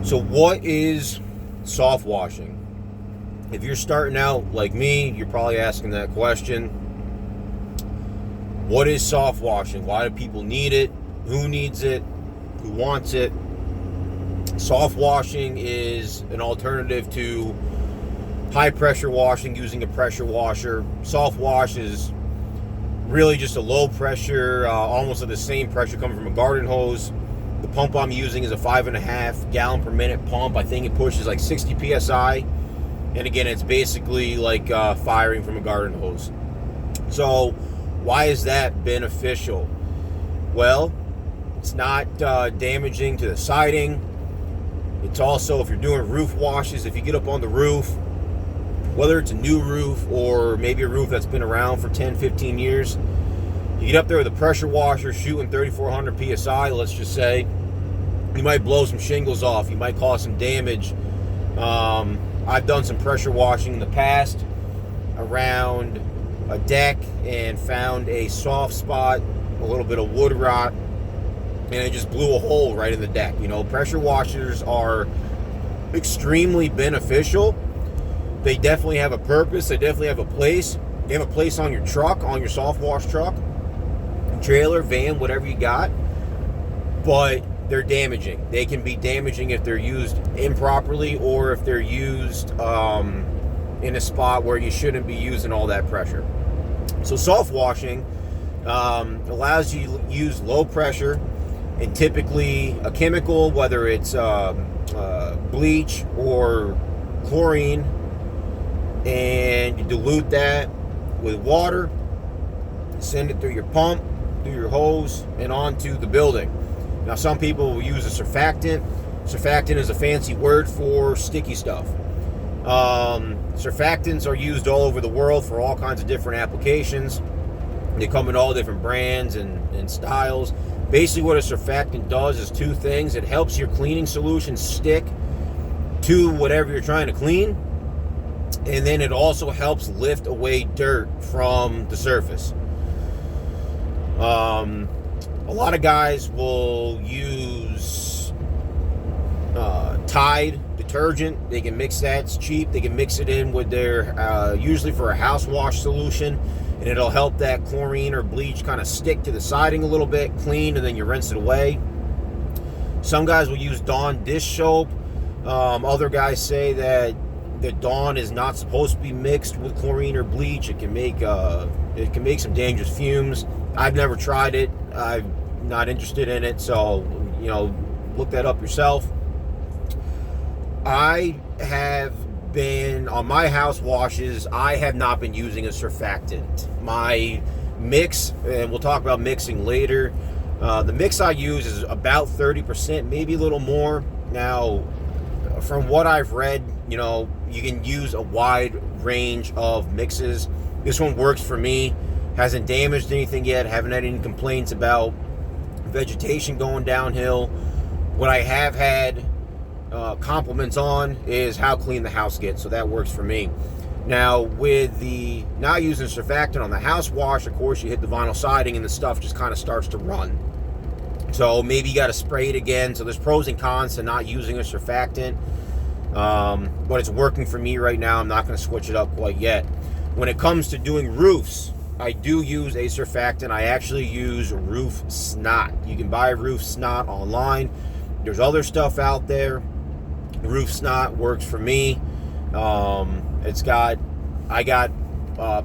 So what is soft washing? If you're starting out like me, you're probably asking that question. What is soft washing? Why do people need it? Who needs it? Who wants it? Soft washing is an alternative to high pressure washing using a pressure washer. Soft wash is really just a low pressure, almost at the same pressure coming from a garden hose. The pump I'm using is a 5.5 gallon per minute pump. I think it pushes like 60 psi. And again, it's basically like firing from a garden hose. So why is that beneficial? Well, it's not damaging to the siding. It's also, if you're doing roof washes, if you get up on the roof, whether it's a new roof or maybe a roof that's been around for 10, 15 years, you get up there with a pressure washer shooting 3,400 psi, let's just say, you might blow some shingles off. You might cause some damage. I've done some pressure washing in the past around a deck and found a soft spot, a little bit of wood rot, and it just blew a hole right in the deck. You know, pressure washers are extremely beneficial. They definitely have a purpose. They definitely have a place. They have a place on your truck, on your soft wash truck, trailer, van, whatever you got. But they're damaging. They can be damaging if they're used improperly or if they're used in a spot where you shouldn't be using all that pressure. So soft washing allows you to use low pressure and typically a chemical, whether it's bleach or chlorine, and you dilute that with water, send it through your pump, through your hose, and onto the building. Now, some people will use a surfactant. Surfactant is a fancy word for sticky stuff. Surfactants are used all over the world for all kinds of different applications. They come in all different brands and styles. Basically, what a surfactant does is two things. It helps your cleaning solution stick to whatever you're trying to clean. And then it also helps lift away dirt from the surface. A lot of guys will use Tide detergent. They can mix that. It's cheap. They can mix it in with their, usually for a house wash solution, and it'll help that chlorine or bleach kind of stick to the siding a little bit, clean, and then you rinse it away. Some guys will use Dawn dish soap. Other guys say that the Dawn is not supposed to be mixed with chlorine or bleach. It can make some dangerous fumes. I've never tried it. I'm not interested in it, so you know, look that up yourself. I have been on my house washes. I have not been using a surfactant. My mix, and we'll talk about mixing later. The mix I use is about 30%, maybe a little more. Now, from what I've read, you know, you can use a wide range of mixes. This one works for me. Hasn't damaged anything yet. Haven't had any complaints about vegetation going downhill. What I have had compliments on is how clean the house gets, so that works for me. Now, with the not using surfactant on the house wash, of course, you hit the vinyl siding and the stuff just kind of starts to run. So maybe you got to spray it again. So there's pros and cons to not using a surfactant. But it's working for me right now. I'm not going to switch it up quite yet. When it comes to doing roofs, I do use a surfactant. I actually use roof Snot. You can buy roof Snot online. There's other stuff out there. Roof Snot works for me. I got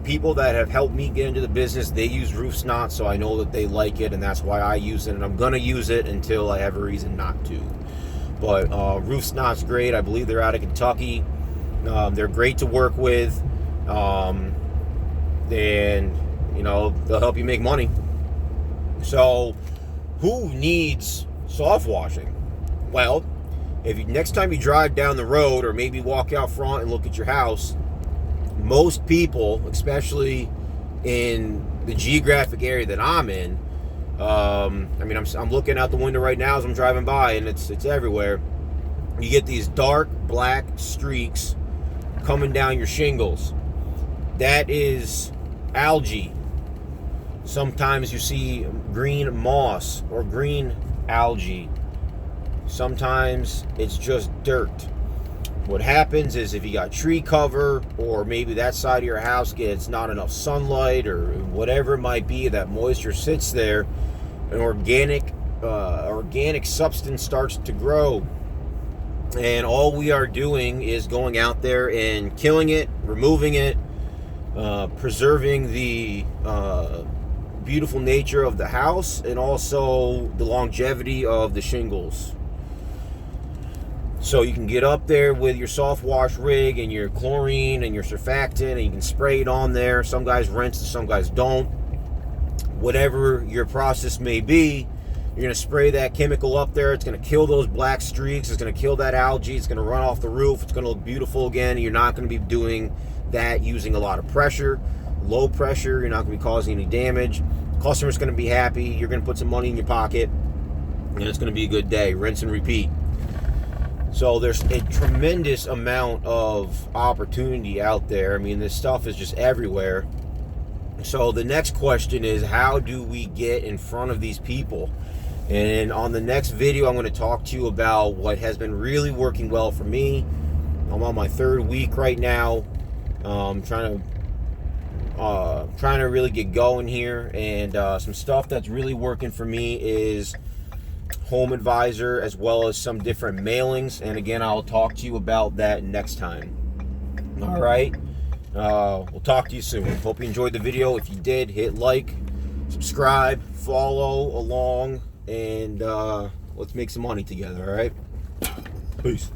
people that have helped me get into the business. They use roof Snot, so I know that they like it, and that's why I use it. And I'm gonna use it until I have a reason not to. But roof Snot's great. I believe they're out of Kentucky. They're great to work with, and you know, they'll help you make money. So, who needs soft washing? Well, if you, next time you drive down the road or maybe walk out front and look at your house, most people, especially in the geographic area that I'm in, I mean, I'm looking out the window right now as I'm driving by, and it's everywhere. You get these dark black streaks coming down your shingles. That is algae. Sometimes you see green moss or green algae. Sometimes it's just dirt. What happens is if you got tree cover, or maybe that side of your house gets not enough sunlight, or whatever it might be, that moisture sits there, an organic substance starts to grow. And all we are doing is going out there and killing it, removing it, preserving the beautiful nature of the house, and also the longevity of the shingles. So you can get up there with your soft wash rig and your chlorine and your surfactant, and you can spray it on there. Some guys rinse and some guys don't. Whatever your process may be, you're going to spray that chemical up there. It's going to kill those black streaks. It's going to kill that algae. It's going to run off the roof. It's going to look beautiful again. You're not going to be doing that using a lot of pressure. Low pressure, you're not going to be causing any damage. Customer's going to be happy. You're going to put some money in your pocket, and it's going to be a good day. Rinse and repeat. So there's a tremendous amount of opportunity out there. I mean, this stuff is just everywhere. So the next question is, how do we get in front of these people? And on the next video, I'm going to talk to you about what has been really working well for me. I'm on my 3rd week right now. Trying to really get going here. And some stuff that's really working for me is Home Advisor, as well as some different mailings. And again, I'll talk to you about that next time. All right. We'll talk to you soon. Hope you enjoyed the video. If you did, hit like, subscribe, follow along, and let's make some money together. All right. Peace.